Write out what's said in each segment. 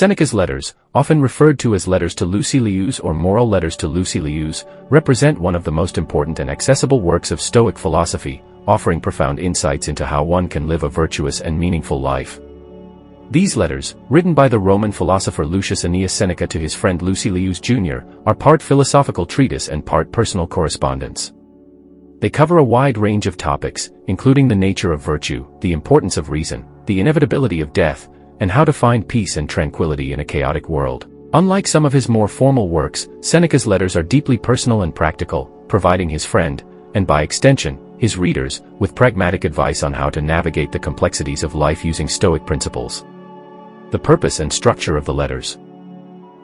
Seneca's Letters, often referred to as Letters to Lucilius or Moral Letters to Lucilius, represent one of the most important and accessible works of Stoic philosophy, offering profound insights into how one can live a virtuous and meaningful life. These letters, written by the Roman philosopher Lucius Annaeus Seneca to his friend Lucilius Jr., are part philosophical treatise and part personal correspondence. They cover a wide range of topics, including the nature of virtue, the importance of reason, the inevitability of death, and how to find peace and tranquility in a chaotic world. Unlike some of his more formal works, Seneca's letters are deeply personal and practical, providing his friend, and by extension, his readers, with pragmatic advice on how to navigate the complexities of life using Stoic principles. The purpose and structure of the letters.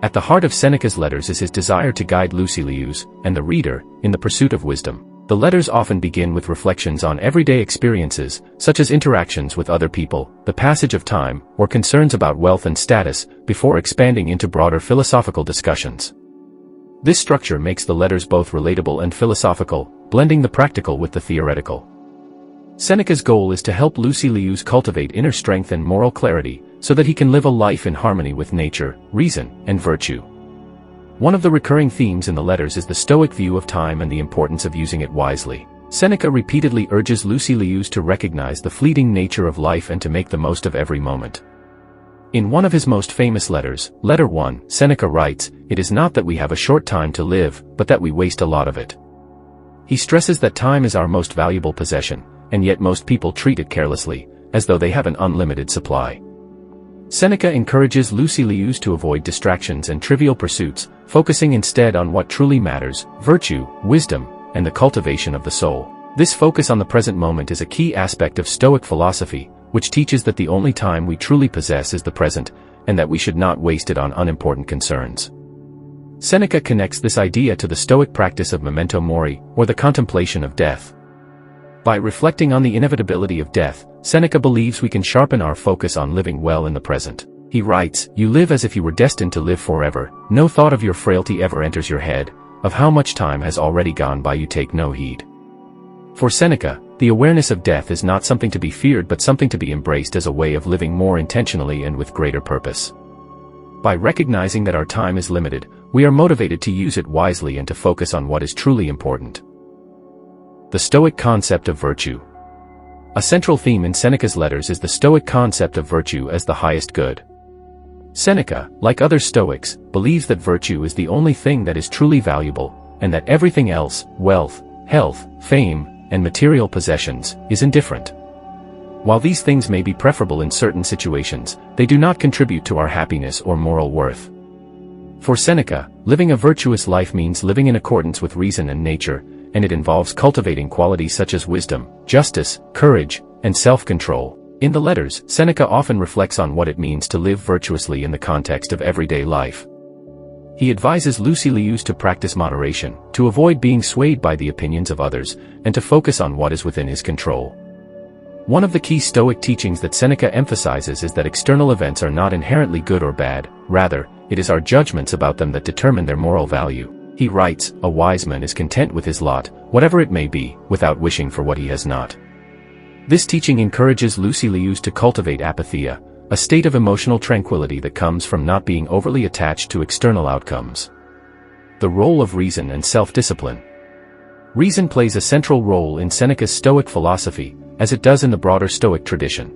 At the heart of Seneca's letters is his desire to guide Lucilius, and the reader, in the pursuit of wisdom. The letters often begin with reflections on everyday experiences, such as interactions with other people, the passage of time, or concerns about wealth and status, before expanding into broader philosophical discussions. This structure makes the letters both relatable and philosophical, blending the practical with the theoretical. Seneca's goal is to help Lucilius cultivate inner strength and moral clarity, so that he can live a life in harmony with nature, reason, and virtue. One of the recurring themes in the letters is the Stoic view of time and the importance of using it wisely. Seneca repeatedly urges Lucilius to recognize the fleeting nature of life and to make the most of every moment. In one of his most famous letters, Letter 1, Seneca writes, "It is not that we have a short time to live, but that we waste a lot of it." He stresses that time is our most valuable possession, and yet most people treat it carelessly, as though they have an unlimited supply. Seneca encourages Lucilius to avoid distractions and trivial pursuits, focusing instead on what truly matters, virtue, wisdom, and the cultivation of the soul. This focus on the present moment is a key aspect of Stoic philosophy, which teaches that the only time we truly possess is the present, and that we should not waste it on unimportant concerns. Seneca connects this idea to the Stoic practice of memento mori, or the contemplation of death. By reflecting on the inevitability of death, Seneca believes we can sharpen our focus on living well in the present. He writes, "You live as if you were destined to live forever, no thought of your frailty ever enters your head, of how much time has already gone by you take no heed." For Seneca, the awareness of death is not something to be feared but something to be embraced as a way of living more intentionally and with greater purpose. By recognizing that our time is limited, we are motivated to use it wisely and to focus on what is truly important. The Stoic concept of virtue. A central theme in Seneca's letters is the Stoic concept of virtue as the highest good. Seneca, like other Stoics, believes that virtue is the only thing that is truly valuable, and that everything else, wealth, health, fame, and material possessions, is indifferent. While these things may be preferable in certain situations, they do not contribute to our happiness or moral worth. For Seneca, living a virtuous life means living in accordance with reason and nature, and it involves cultivating qualities such as wisdom, justice, courage, and self-control. In the letters, Seneca often reflects on what it means to live virtuously in the context of everyday life. He advises Lucilius to practice moderation, to avoid being swayed by the opinions of others, and to focus on what is within his control. One of the key Stoic teachings that Seneca emphasizes is that external events are not inherently good or bad, rather, it is our judgments about them that determine their moral value. He writes, "A wise man is content with his lot, whatever it may be, without wishing for what he has not." This teaching encourages Lucilius to cultivate apatheia, a state of emotional tranquility that comes from not being overly attached to external outcomes. The role of reason and self-discipline. Reason plays a central role in Seneca's Stoic philosophy, as it does in the broader Stoic tradition.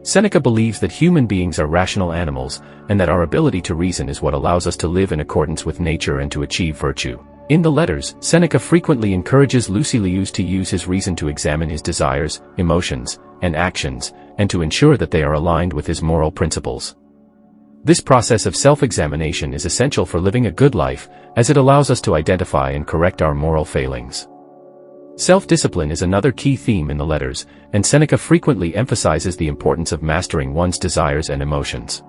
Seneca believes that human beings are rational animals, and that our ability to reason is what allows us to live in accordance with nature and to achieve virtue. In the letters, Seneca frequently encourages Lucilius to use his reason to examine his desires, emotions, and actions, and to ensure that they are aligned with his moral principles. This process of self-examination is essential for living a good life, as it allows us to identify and correct our moral failings. Self-discipline is another key theme in the letters, and Seneca frequently emphasizes the importance of mastering one's desires and emotions.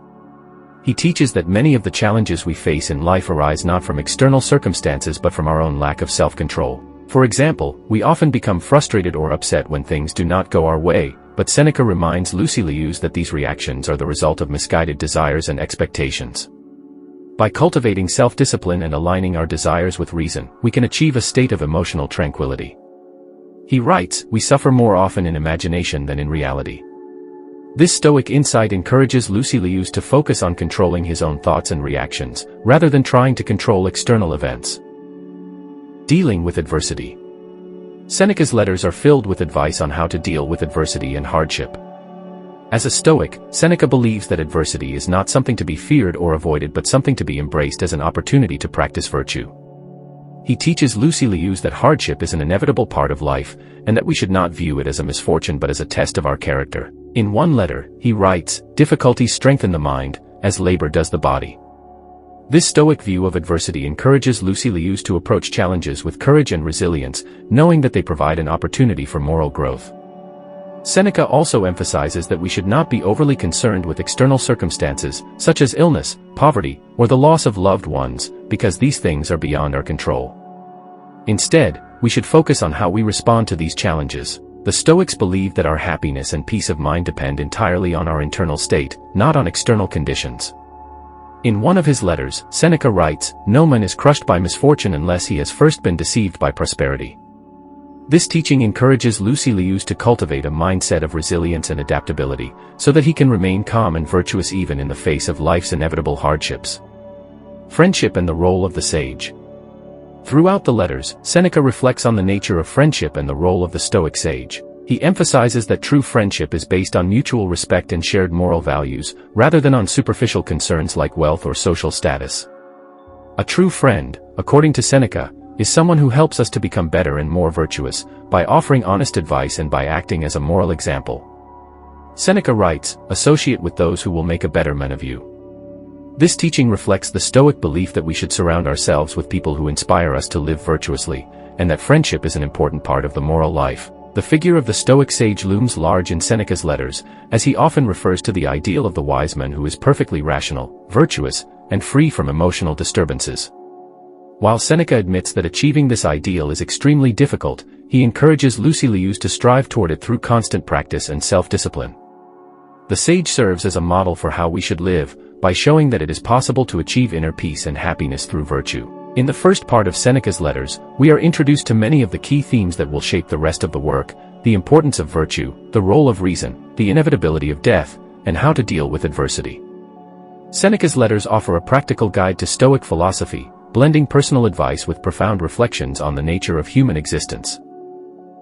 He teaches that many of the challenges we face in life arise not from external circumstances but from our own lack of self-control. For example, we often become frustrated or upset when things do not go our way, but Seneca reminds Lucilius that these reactions are the result of misguided desires and expectations. By cultivating self-discipline and aligning our desires with reason, we can achieve a state of emotional tranquility. He writes, "We suffer more often in imagination than in reality." This Stoic insight encourages Lucy Liu's to focus on controlling his own thoughts and reactions, rather than trying to control external events. Dealing with adversity. Seneca's letters are filled with advice on how to deal with adversity and hardship. As a Stoic, Seneca believes that adversity is not something to be feared or avoided but something to be embraced as an opportunity to practice virtue. He teaches Lucy Liu that hardship is an inevitable part of life, and that we should not view it as a misfortune but as a test of our character. In one letter, he writes, "Difficulties strengthen the mind, as labor does the body." This Stoic view of adversity encourages Lucy Liu to approach challenges with courage and resilience, knowing that they provide an opportunity for moral growth. Seneca also emphasizes that we should not be overly concerned with external circumstances, such as illness, poverty, or the loss of loved ones, because these things are beyond our control. Instead, we should focus on how we respond to these challenges. The Stoics believe that our happiness and peace of mind depend entirely on our internal state, not on external conditions. In one of his letters, Seneca writes, "No man is crushed by misfortune unless he has first been deceived by prosperity." This teaching encourages Lucy Liu to cultivate a mindset of resilience and adaptability, so that he can remain calm and virtuous even in the face of life's inevitable hardships. Friendship and the role of the sage. Throughout the letters, Seneca reflects on the nature of friendship and the role of the Stoic sage. He emphasizes that true friendship is based on mutual respect and shared moral values, rather than on superficial concerns like wealth or social status. A true friend, according to Seneca, is someone who helps us to become better and more virtuous, by offering honest advice and by acting as a moral example. Seneca writes, "Associate with those who will make a better man of you." This teaching reflects the Stoic belief that we should surround ourselves with people who inspire us to live virtuously, and that friendship is an important part of the moral life. The figure of the Stoic sage looms large in Seneca's letters, as he often refers to the ideal of the wise man who is perfectly rational, virtuous, and free from emotional disturbances. While Seneca admits that achieving this ideal is extremely difficult, he encourages Lucy Liu to strive toward it through constant practice and self-discipline. The sage serves as a model for how we should live, by showing that it is possible to achieve inner peace and happiness through virtue. In the first part of Seneca's letters, we are introduced to many of the key themes that will shape the rest of the work: the importance of virtue, the role of reason, the inevitability of death, and how to deal with adversity. Seneca's letters offer a practical guide to Stoic philosophy, blending personal advice with profound reflections on the nature of human existence.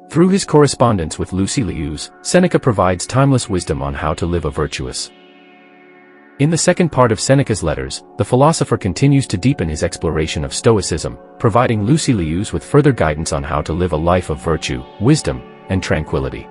Through his correspondence with Lucy Liu, Seneca provides timeless wisdom on how to live a virtuous. In the second part of Seneca's letters, the philosopher continues to deepen his exploration of Stoicism, providing Lucy Liu with further guidance on how to live a life of virtue, wisdom, and tranquility.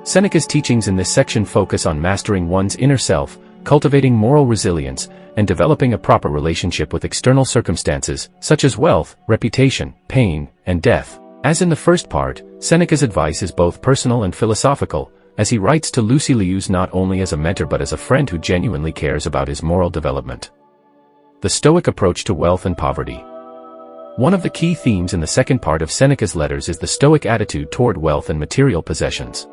Seneca's teachings in this section focus on mastering one's inner self, cultivating moral resilience, and developing a proper relationship with external circumstances, such as wealth, reputation, pain, and death. As in the first part, Seneca's advice is both personal and philosophical, as he writes to Lucy Liu not only as a mentor but as a friend who genuinely cares about his moral development. The Stoic approach to wealth and poverty. One of the key themes in the second part of Seneca's letters is the Stoic attitude toward wealth and material possessions.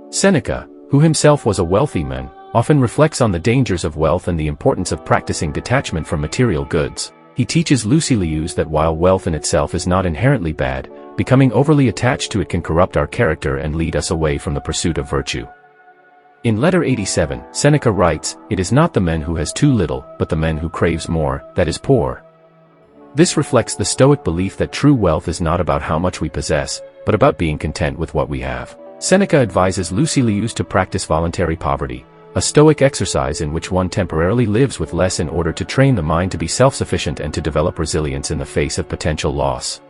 Seneca, who himself was a wealthy man, often reflects on the dangers of wealth and the importance of practicing detachment from material goods. He teaches Lucy Liu that while wealth in itself is not inherently bad, becoming overly attached to it can corrupt our character and lead us away from the pursuit of virtue. In letter 87, Seneca writes, "It is not the man who has too little, but the man who craves more, that is poor." This reflects the Stoic belief that true wealth is not about how much we possess, but about being content with what we have. Seneca advises Lucy Liu to practice voluntary poverty, a Stoic exercise in which one temporarily lives with less in order to train the mind to be self-sufficient and to develop resilience in the face of potential loss.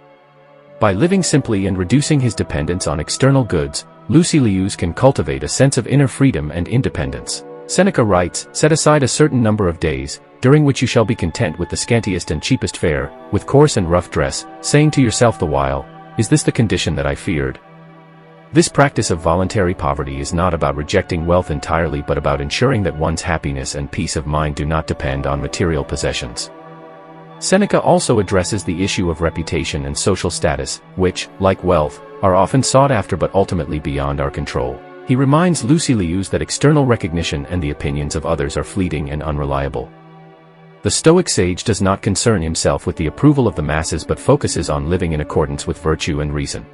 By living simply and reducing his dependence on external goods, Lucy Liu can cultivate a sense of inner freedom and independence. Seneca writes, "Set aside a certain number of days, during which you shall be content with the scantiest and cheapest fare, with coarse and rough dress, saying to yourself the while, 'Is this the condition that I feared?'" This practice of voluntary poverty is not about rejecting wealth entirely but about ensuring that one's happiness and peace of mind do not depend on material possessions. Seneca also addresses the issue of reputation and social status, which, like wealth, are often sought after but ultimately beyond our control. He reminds Lucy Liu that external recognition and the opinions of others are fleeting and unreliable. The Stoic sage does not concern himself with the approval of the masses but focuses on living in accordance with virtue and reason.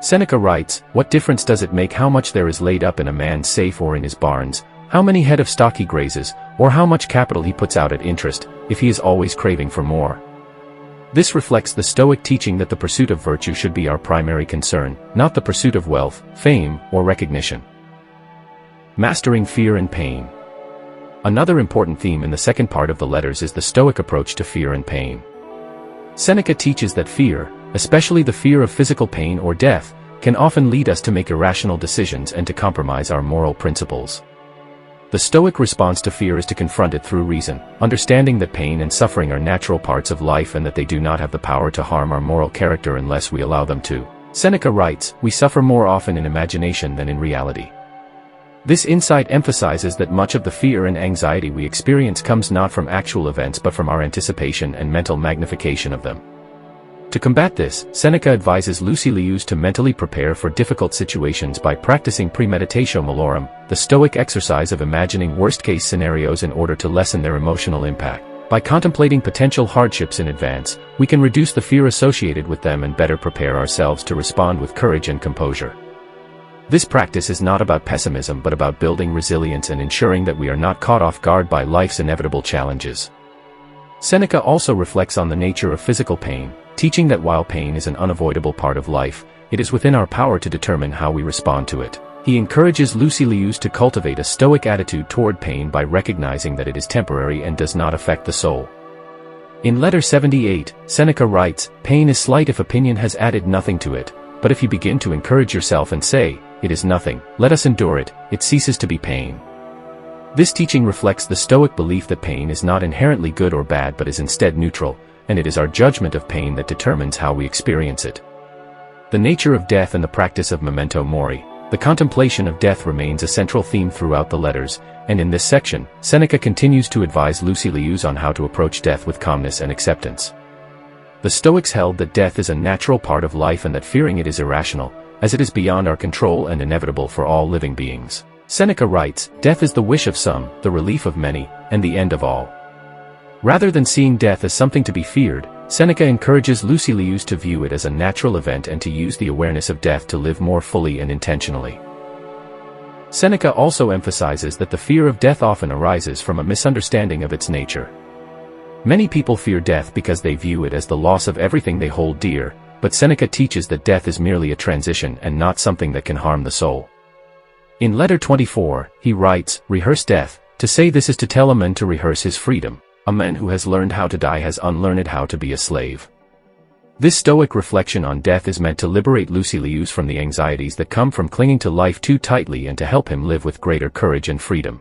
Seneca writes, "What difference does it make how much there is laid up in a man's safe or in his barns, how many head of stock he grazes, or how much capital he puts out at interest, if he is always craving for more?" This reflects the Stoic teaching that the pursuit of virtue should be our primary concern, not the pursuit of wealth, fame, or recognition. Mastering fear and pain. Another important theme in the second part of the letters is the Stoic approach to fear and pain. Seneca teaches that fear, especially the fear of physical pain or death, can often lead us to make irrational decisions and to compromise our moral principles. The Stoic response to fear is to confront it through reason, understanding that pain and suffering are natural parts of life and that they do not have the power to harm our moral character unless we allow them to. Seneca writes, "We suffer more often in imagination than in reality." This insight emphasizes that much of the fear and anxiety we experience comes not from actual events but from our anticipation and mental magnification of them. To combat this, Seneca advises Lucilius to mentally prepare for difficult situations by practicing premeditatio malorum, the Stoic exercise of imagining worst-case scenarios in order to lessen their emotional impact. By contemplating potential hardships in advance, we can reduce the fear associated with them and better prepare ourselves to respond with courage and composure. This practice is not about pessimism but about building resilience and ensuring that we are not caught off guard by life's inevitable challenges. Seneca also reflects on the nature of physical pain, teaching that while pain is an unavoidable part of life, it is within our power to determine how we respond to it. He encourages Lucilius to cultivate a Stoic attitude toward pain by recognizing that it is temporary and does not affect the soul. In Letter 78, Seneca writes, "Pain is slight if opinion has added nothing to it, but if you begin to encourage yourself and say, 'It is nothing, let us endure it,' it ceases to be pain." This teaching reflects the Stoic belief that pain is not inherently good or bad but is instead neutral, and it is our judgment of pain that determines how we experience it. The nature of death and the practice of memento mori, the contemplation of death, remains a central theme throughout the letters, and in this section, Seneca continues to advise Lucilius on how to approach death with calmness and acceptance. The Stoics held that death is a natural part of life and that fearing it is irrational, as it is beyond our control and inevitable for all living beings. Seneca writes, "Death is the wish of some, the relief of many, and the end of all." Rather than seeing death as something to be feared, Seneca encourages Lucilius to view it as a natural event and to use the awareness of death to live more fully and intentionally. Seneca also emphasizes that the fear of death often arises from a misunderstanding of its nature. Many people fear death because they view it as the loss of everything they hold dear, but Seneca teaches that death is merely a transition and not something that can harm the soul. In Letter 24, he writes, "Rehearse death. To say this is to tell a man to rehearse his freedom. A man who has learned how to die has unlearned how to be a slave." This Stoic reflection on death is meant to liberate Lucilius from the anxieties that come from clinging to life too tightly and to help him live with greater courage and freedom.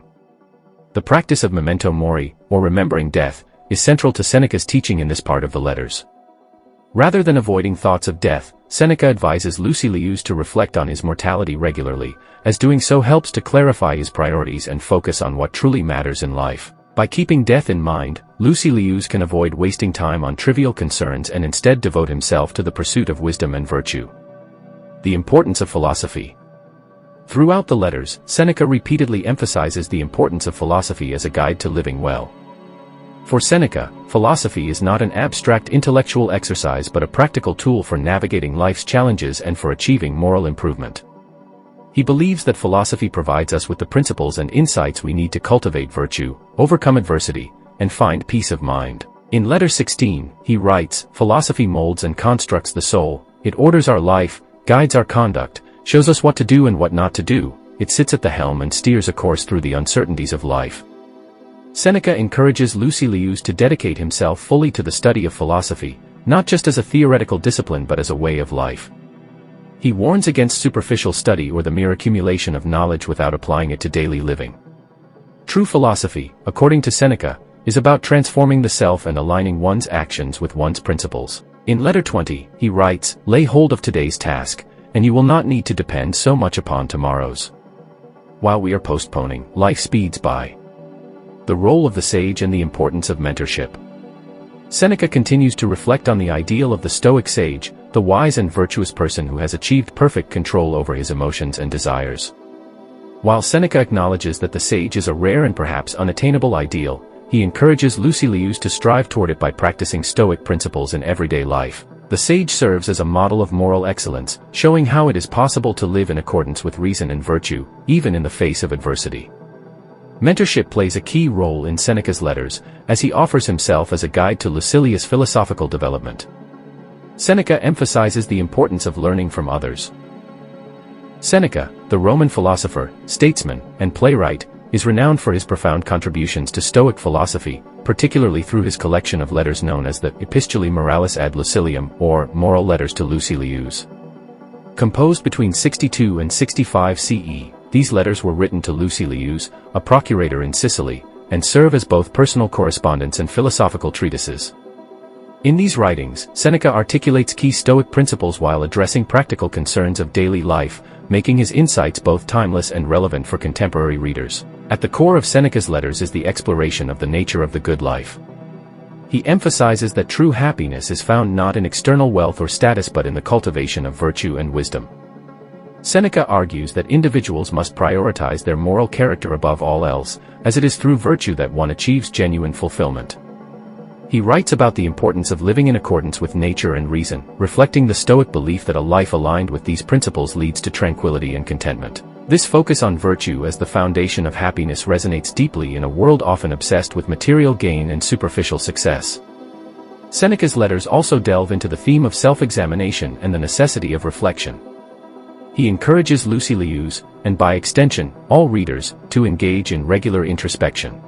The practice of memento mori, or remembering death, is central to Seneca's teaching in this part of the letters. Rather than avoiding thoughts of death, Seneca advises Lucilius to reflect on his mortality regularly, as doing so helps to clarify his priorities and focus on what truly matters in life. By keeping death in mind, Lucilius can avoid wasting time on trivial concerns and instead devote himself to the pursuit of wisdom and virtue. The importance of philosophy. Throughout the letters, Seneca repeatedly emphasizes the importance of philosophy as a guide to living well. For Seneca, philosophy is not an abstract intellectual exercise but a practical tool for navigating life's challenges and for achieving moral improvement. He believes that philosophy provides us with the principles and insights we need to cultivate virtue, overcome adversity, and find peace of mind. In Letter 16, he writes, "Philosophy molds and constructs the soul, it orders our life, guides our conduct, shows us what to do and what not to do, it sits at the helm and steers a course through the uncertainties of life." Seneca encourages Lucilius to dedicate himself fully to the study of philosophy, not just as a theoretical discipline but as a way of life. He warns against superficial study or the mere accumulation of knowledge without applying it to daily living. True philosophy, according to Seneca, is about transforming the self and aligning one's actions with one's principles. In Letter 20, he writes, "Lay hold of today's task, and you will not need to depend so much upon tomorrow's. While we are postponing, life speeds by." The role of the sage and the importance of mentorship. Seneca continues to reflect on the ideal of the Stoic sage, the wise and virtuous person who has achieved perfect control over his emotions and desires. While Seneca acknowledges that the sage is a rare and perhaps unattainable ideal, he encourages Lucilius to strive toward it by practicing Stoic principles in everyday life. The sage serves as a model of moral excellence, showing how it is possible to live in accordance with reason and virtue, even in the face of adversity. Mentorship plays a key role in Seneca's letters, as he offers himself as a guide to Lucilia's philosophical development. Seneca emphasizes the importance of learning from others. Seneca, the Roman philosopher, statesman, and playwright, is renowned for his profound contributions to Stoic philosophy, particularly through his collection of letters known as the Epistulae Moralis ad Lucilium, or Moral Letters to Lucy Lius. Composed between 62 and 65 CE, these letters were written to Lucy Lius, a procurator in Sicily, and serve as both personal correspondence and philosophical treatises. In these writings, Seneca articulates key Stoic principles while addressing practical concerns of daily life, making his insights both timeless and relevant for contemporary readers. At the core of Seneca's letters is the exploration of the nature of the good life. He emphasizes that true happiness is found not in external wealth or status but in the cultivation of virtue and wisdom. Seneca argues that individuals must prioritize their moral character above all else, as it is through virtue that one achieves genuine fulfillment. He writes about the importance of living in accordance with nature and reason, reflecting the Stoic belief that a life aligned with these principles leads to tranquility and contentment. This focus on virtue as the foundation of happiness resonates deeply in a world often obsessed with material gain and superficial success. Seneca's letters also delve into the theme of self-examination and the necessity of reflection. He encourages Lucy Lius, and by extension, all readers, to engage in regular introspection.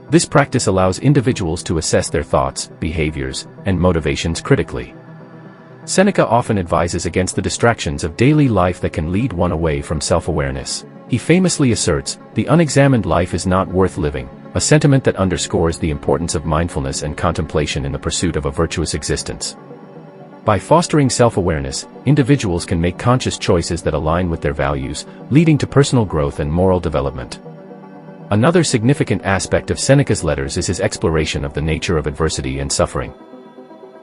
This practice allows individuals to assess their thoughts, behaviors, and motivations critically. Seneca often advises against the distractions of daily life that can lead one away from self-awareness. He famously asserts, "The unexamined life is not worth living," a sentiment that underscores the importance of mindfulness and contemplation in the pursuit of a virtuous existence. By fostering self-awareness, individuals can make conscious choices that align with their values, leading to personal growth and moral development. Another significant aspect of Seneca's letters is his exploration of the nature of adversity and suffering.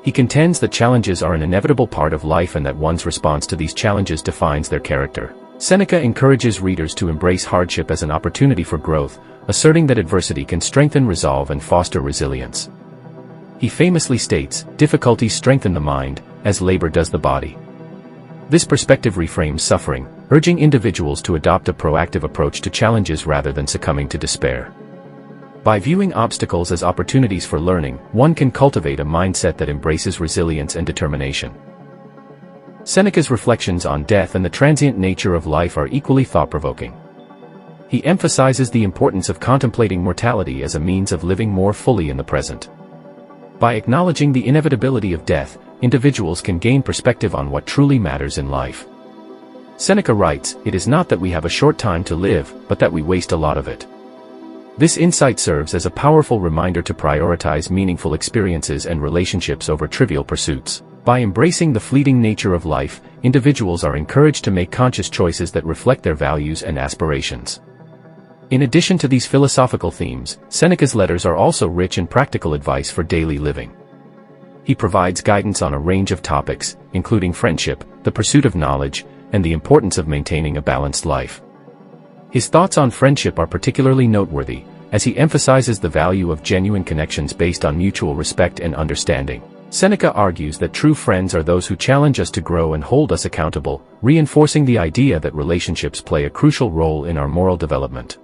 He contends that challenges are an inevitable part of life and that one's response to these challenges defines their character. Seneca encourages readers to embrace hardship as an opportunity for growth, asserting that adversity can strengthen resolve and foster resilience. He famously states, "Difficulties strengthen the mind, as labor does the body." This perspective reframes suffering, urging individuals to adopt a proactive approach to challenges rather than succumbing to despair. By viewing obstacles as opportunities for learning, one can cultivate a mindset that embraces resilience and determination. Seneca's reflections on death and the transient nature of life are equally thought-provoking. He emphasizes the importance of contemplating mortality as a means of living more fully in the present. By acknowledging the inevitability of death, individuals can gain perspective on what truly matters in life. Seneca writes, "It is not that we have a short time to live, but that we waste a lot of it." This insight serves as a powerful reminder to prioritize meaningful experiences and relationships over trivial pursuits. By embracing the fleeting nature of life, individuals are encouraged to make conscious choices that reflect their values and aspirations. In addition to these philosophical themes, Seneca's letters are also rich in practical advice for daily living. He provides guidance on a range of topics, including friendship, the pursuit of knowledge, and the importance of maintaining a balanced life. His thoughts on friendship are particularly noteworthy, as he emphasizes the value of genuine connections based on mutual respect and understanding. Seneca argues that true friends are those who challenge us to grow and hold us accountable, reinforcing the idea that relationships play a crucial role in our moral development.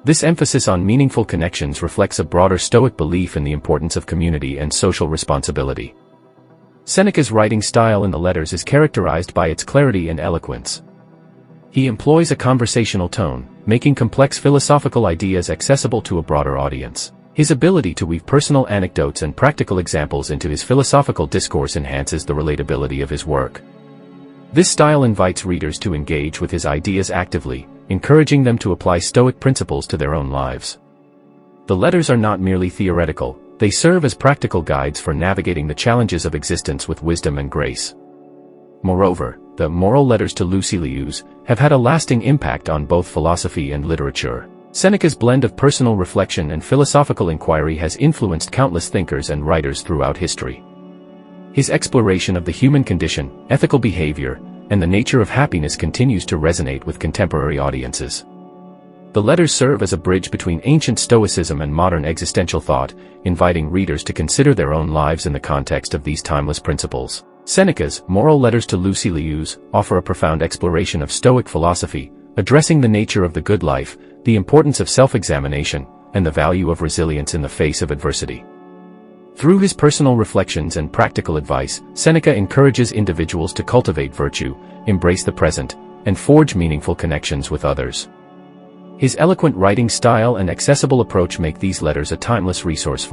This emphasis on meaningful connections reflects a broader Stoic belief in the importance of community and social responsibility. Seneca's writing style in the letters is characterized by its clarity and eloquence. He employs a conversational tone, making complex philosophical ideas accessible to a broader audience. His ability to weave personal anecdotes and practical examples into his philosophical discourse enhances the relatability of his work. This style invites readers to engage with his ideas actively, encouraging them to apply Stoic principles to their own lives. The letters are not merely theoretical, they serve as practical guides for navigating the challenges of existence with wisdom and grace. Moreover, the Moral Letters to Lucy Lius have had a lasting impact on both philosophy and literature. Seneca's blend of personal reflection and philosophical inquiry has influenced countless thinkers and writers throughout history. His exploration of the human condition, ethical behavior, and the nature of happiness continues to resonate with contemporary audiences. The letters serve as a bridge between ancient Stoicism and modern existential thought, inviting readers to consider their own lives in the context of these timeless principles. Seneca's Moral Letters to Lucilius offer a profound exploration of Stoic philosophy, addressing the nature of the good life, the importance of self-examination, and the value of resilience in the face of adversity. Through his personal reflections and practical advice, Seneca encourages individuals to cultivate virtue, embrace the present, and forge meaningful connections with others. His eloquent writing style and accessible approach make these letters a timeless resource.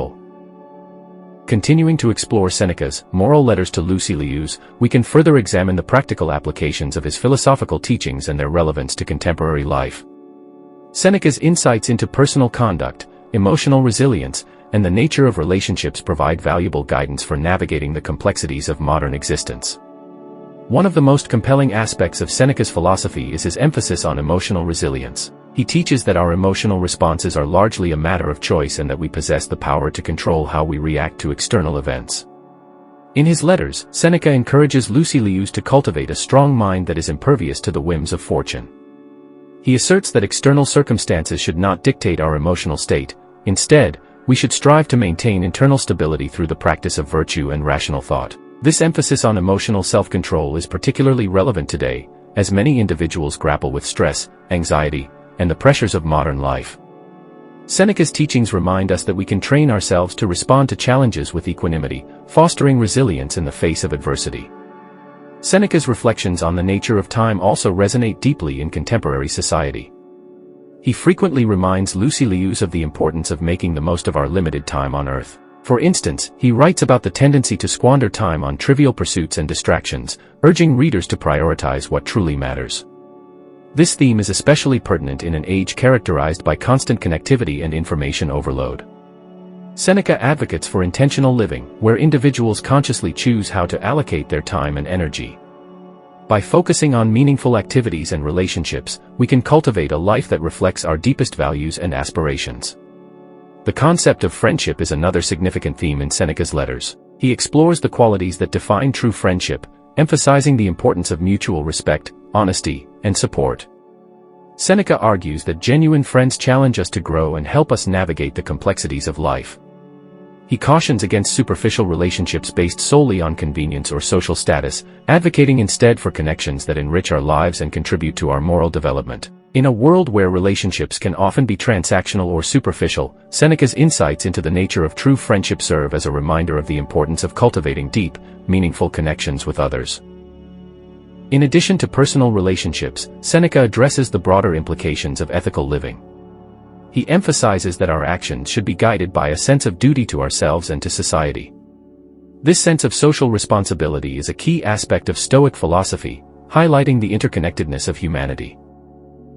Continuing to explore Seneca's Moral Letters to Lucilius, we can further examine the practical applications of his philosophical teachings and their relevance to contemporary life. Seneca's insights into personal conduct, emotional resilience, and the nature of relationships provide valuable guidance for navigating the complexities of modern existence. One of the most compelling aspects of Seneca's philosophy is his emphasis on emotional resilience. He teaches that our emotional responses are largely a matter of choice and that we possess the power to control how we react to external events. In his letters, Seneca encourages Lucilius to cultivate a strong mind that is impervious to the whims of fortune. He asserts that external circumstances should not dictate our emotional state. Instead, we should strive to maintain internal stability through the practice of virtue and rational thought. This emphasis on emotional self-control is particularly relevant today, as many individuals grapple with stress, anxiety, and the pressures of modern life. Seneca's teachings remind us that we can train ourselves to respond to challenges with equanimity, fostering resilience in the face of adversity. Seneca's reflections on the nature of time also resonate deeply in contemporary society. He frequently reminds Lucilius of the importance of making the most of our limited time on Earth. For instance, he writes about the tendency to squander time on trivial pursuits and distractions, urging readers to prioritize what truly matters. This theme is especially pertinent in an age characterized by constant connectivity and information overload. Seneca advocates for intentional living, where individuals consciously choose how to allocate their time and energy. By focusing on meaningful activities and relationships, we can cultivate a life that reflects our deepest values and aspirations. The concept of friendship is another significant theme in Seneca's letters. He explores the qualities that define true friendship, emphasizing the importance of mutual respect, honesty, and support. Seneca argues that genuine friends challenge us to grow and help us navigate the complexities of life. He cautions against superficial relationships based solely on convenience or social status, advocating instead for connections that enrich our lives and contribute to our moral development. In a world where relationships can often be transactional or superficial, Seneca's insights into the nature of true friendship serve as a reminder of the importance of cultivating deep, meaningful connections with others. In addition to personal relationships, Seneca addresses the broader implications of ethical living. He emphasizes that our actions should be guided by a sense of duty to ourselves and to society. This sense of social responsibility is a key aspect of Stoic philosophy, highlighting the interconnectedness of humanity.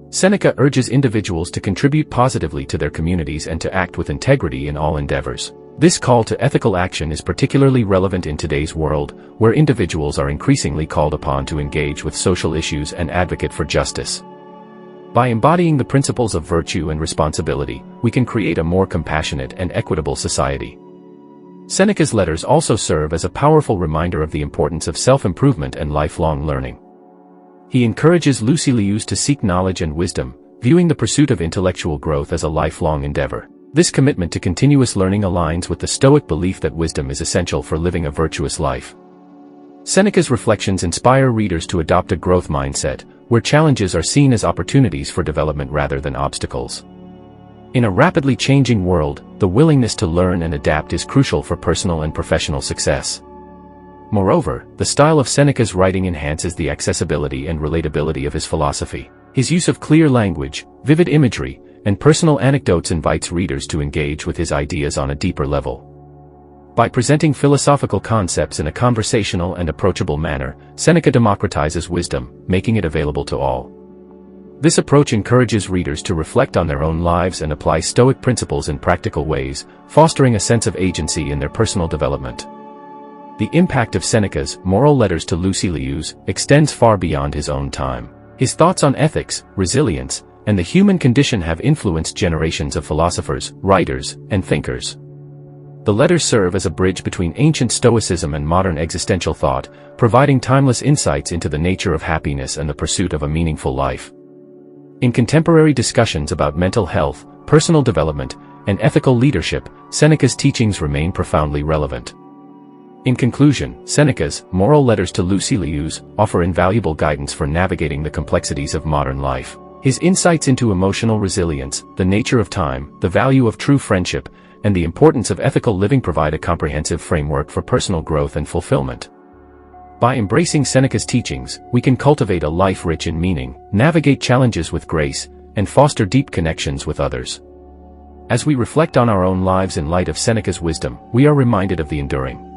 Seneca urges individuals to contribute positively to their communities and to act with integrity in all endeavors. This call to ethical action is particularly relevant in today's world, where individuals are increasingly called upon to engage with social issues and advocate for justice. By embodying the principles of virtue and responsibility, we can create a more compassionate and equitable society. Seneca's letters also serve as a powerful reminder of the importance of self-improvement and lifelong learning. He encourages Lucilius to seek knowledge and wisdom, viewing the pursuit of intellectual growth as a lifelong endeavor. This commitment to continuous learning aligns with the Stoic belief that wisdom is essential for living a virtuous life. Seneca's reflections inspire readers to adopt a growth mindset, where challenges are seen as opportunities for development rather than obstacles. In a rapidly changing world, the willingness to learn and adapt is crucial for personal and professional success. Moreover, the style of Seneca's writing enhances the accessibility and relatability of his philosophy. His use of clear language, vivid imagery, and personal anecdotes invites readers to engage with his ideas on a deeper level. By presenting philosophical concepts in a conversational and approachable manner, Seneca democratizes wisdom, making it available to all. This approach encourages readers to reflect on their own lives and apply Stoic principles in practical ways, fostering a sense of agency in their personal development. The impact of Seneca's Moral Letters to Lucilius extends far beyond his own time. His thoughts on ethics, resilience, and the human condition have influenced generations of philosophers, writers, and thinkers. The letters serve as a bridge between ancient Stoicism and modern existential thought, providing timeless insights into the nature of happiness and the pursuit of a meaningful life. In contemporary discussions about mental health, personal development, and ethical leadership, Seneca's teachings remain profoundly relevant. In conclusion, Seneca's Moral Letters to Lucilius offer invaluable guidance for navigating the complexities of modern life. His insights into emotional resilience, the nature of time, the value of true friendship, and the importance of ethical living provide a comprehensive framework for personal growth and fulfillment. By embracing Seneca's teachings, we can cultivate a life rich in meaning, navigate challenges with grace, and foster deep connections with others. As we reflect on our own lives in light of Seneca's wisdom, we are reminded of the enduring